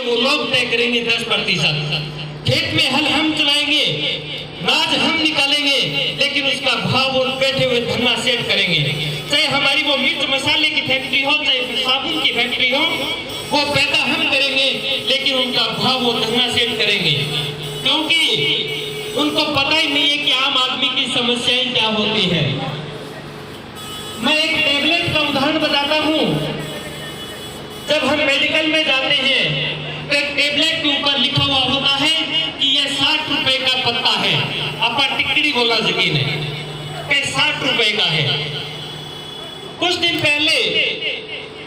वो लोग तय करेंगे 10%। खेत में हल हम चलाएंगे, राज हम निकालेंगे, लेकिन उसका भाव वो बैठे हुए धरना सेट करेंगे। चाहे हमारी वो मिर्च मसाले की फैक्ट्री हो, चाहे साबुन की फैक्ट्री हो, वो पैदा हम करेंगे, लेकिन उनका भाव वो धरना सेट करेंगे, क्योंकि उनको पता ही नहीं है कि आम आदमी की समस्याएं क्या होती है। मैं एक टेबलेट का उदाहरण बताता हूँ। जब हम मेडिकल में जाते हैं तो एक टेबलेट के ऊपर लिखा हुआ होता है कि यह 60 रुपए का पत्ता है। आपा टिकड़ी बोला यकीन है कि 60 रुपए का है। कुछ दिन पहले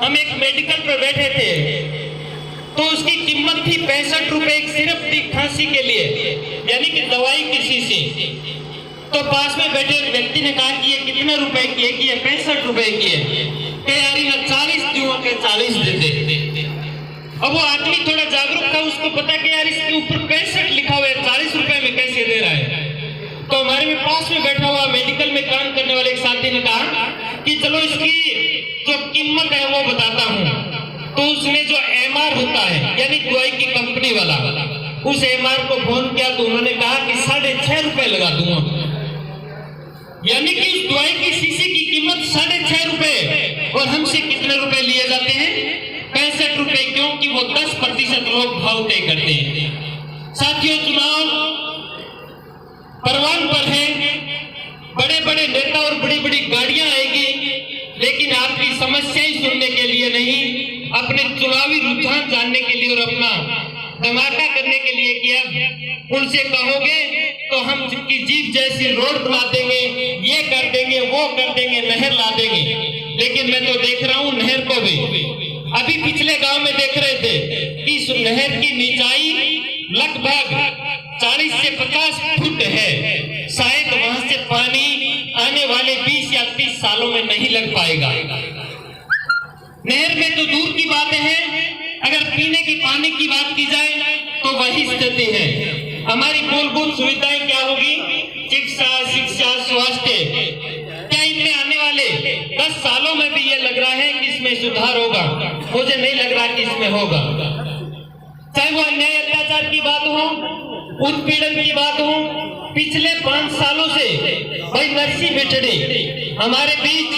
हम एक मेडिकल पर बैठे थे तो उसकी कीमत थी 65 रुपए सिर्फ खांसी के लिए, यानी कि दवाई की शीशी। तो पास में बैठे व्यक्ति ने कहा कि ये कितने रुपए की है? कि ये 65 रुपए की है। यार मैं 40 दूंगा, के 40 दे दे। अब वो आदमी थोड़ा जागरूक था, उसको पता कि यार इसके ऊपर 65 लिखा हुआ है, 40 रुपए में कैसे दे रहा है। तो हमारे में पास में बैठा हुआ मेडिकल में काम करने वाले एक साथी ने कहा कि चलो इसकी जो कीमत है वो बताता हूँ। तो उसने जो MR होता है, यानी दवाई की कंपनी वाला, उस MR को फोन किया तो उन्होंने कहा कि 6.5 रुपए लगा दूंगा। यानी कि उस दवाई की शीशी की कीमत 6.5 रुपए, और हमसे कितने रुपए लिए जाते हैं? 65 रुपए, क्योंकि वो 10% लोग भाव तय करते हैं। साथियों, चुनाव परवान पर है, बड़े बड़े नेता और बड़ी बड़ी गाड़ियां आएगी, लेकिन आपकी समस्याएं सुनने के लिए नहीं, अपने चुनावी रुझान जानने के लिए और अपना धमाका करने के लिए किया। उनसे कहोगे तो हम की जीप जैसी रोड बना देंगे, ये कर देंगे, वो कर देंगे, नहर ला देंगे। लेकिन मैं तो देख रहा हूँ नहर को भी, अभी पिछले गांव में देख रहे थे कि इस नहर की निचाई लगभग 40 से 50 फुट है। शायद वहां से पानी आने वाले 20 या 30 सालों में नहीं लग पाएगा। नहर में तो दूर की बात है, अगर पीने की पानी की बात की जाए तो वही स्थिति है। हमारी मूलभूत सुविधाएं क्या होगी? शिक्षा, स्वास्थ्य, क्या इनमें आने वाले 10 सालों में भी ये लग रहा है कि इसमें सुधार होगा? मुझे नहीं लग रहा कि इसमें होगा। चाहे वो अन्याय अत्याचार की बात हो, उत्पीड़न की बात हो, पिछले 5 सालों से भाई नरसी बिछड़ी हमारे बीच,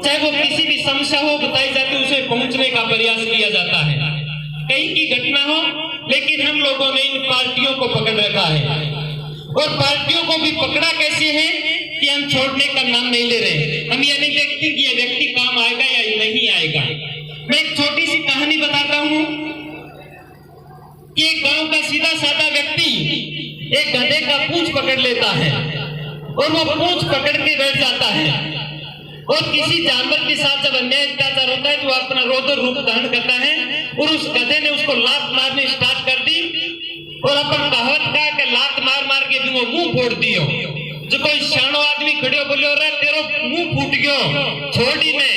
चाहे वो किसी भी समस्या हो बताई जाती है, उसे पहुंचने का प्रयास किया जाता है। कहीं की घटना हो, लेकिन हम लोगों ने इन पार्टियों को पकड़ रखा है। और पार्टियों को भी पकड़ा कैसे है कि हम छोड़ने का नाम नहीं ले रहे। हम ये नहीं देखते कि ये व्यक्ति काम आएगा या नहीं आएगा। मैं एक छोटी सी कहानी बताता हूँ कि एक गांव का सीधा साधा व्यक्ति एक गधे का पूंछ पकड़ लेता है और वो पूंछ पकड़ के बैठ जाता है। और किसी जानवर के साथ जब अन्याय अत्याचार होता है तो वो अपना रौद्र रूप धारण करता है, और उस गधे ने उसको लात मारनी स्टार्ट कर दी। और अपन कहावत का कि लात मार मार के भी वो मुंह फोड़ दियो। जो कोई शानो आदमी खड़े बोले रे तेरो मुंह फूट गयो, छोड़ ही ने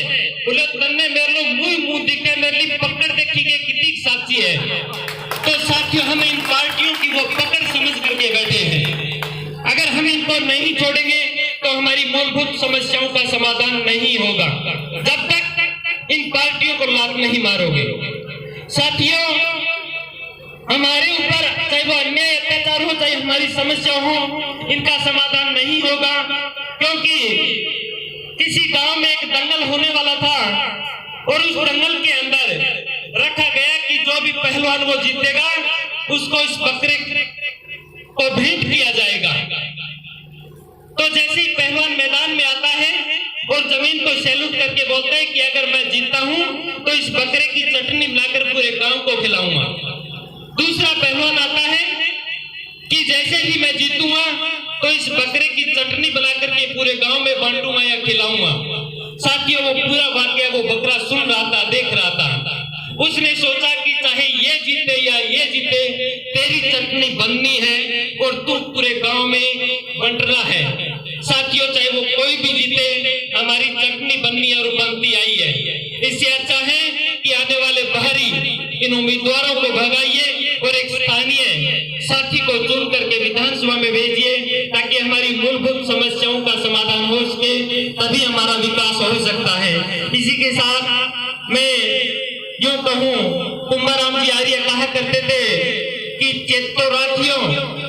बोले तन्ने मेरे लो मुंह दिखे, मेरे लिए पकड़ देखी गई कितनी साची है। तो साथियों, हम इन पार्टियों की वो पकड़ समझ करके बैठे हैं। अगर हम इनको नहीं छोड़ेंगे तो हमारी मूलभूत समस्याओं का समाधान नहीं होगा, जब तक इन पार्टियों को लात नहीं मारोगे। साथियों, हमारे ऊपर चाहे वो अन्याय अत्याचार हो, चाहे हमारी समस्या हो, इनका समाधान नहीं होगा। क्योंकि किसी गांव में एक दंगल होने वाला था और उस दंगल के अंदर रखा गया कि जो भी पहलवान वो जीतेगा उसको इस बकरे को भेंट किया जाएगा। तो जैसे ही पहलवान मैदान में आता है और जमीन को सैल्यूट करके बोलता है कि अगर मैं जीतता हूं तो इस बकरे की चटनी मिलाकर पूरे गांव को खिलाऊंगा। दूसरा पहलवान आता है कि जैसे ही मैं जीतूंगा तो इस बकरे की चटनी बनाकर के पूरे गांव में बांटूंगा या खिलाऊंगा। साथियों, वो पूरा वाकया वो बकरा सुन रहा था, देख रहा था। उसने सोचा कि चाहे ये जीते या ये जीते, तेरी चटनी बननी है और तू पूरे गांव में बंटना है। साथियों, चाहे वो कोई भी जीते, हमारी चटनी बननी और बनती आई है। इससे अच्छा है कि आने वाले बाहरी इन उम्मीदवारों को भगाइए और एक स्थानीय साथी को चुन करके विधानसभा में भेजिए, ताकि हमारी मूलभूत समस्याओं का समाधान हो सके, तभी हमारा विकास हो सकता है। इसी के साथ मैं यूं कहूं तुंबाराम जी आर्य कहा करते थे कि चेतो राखियो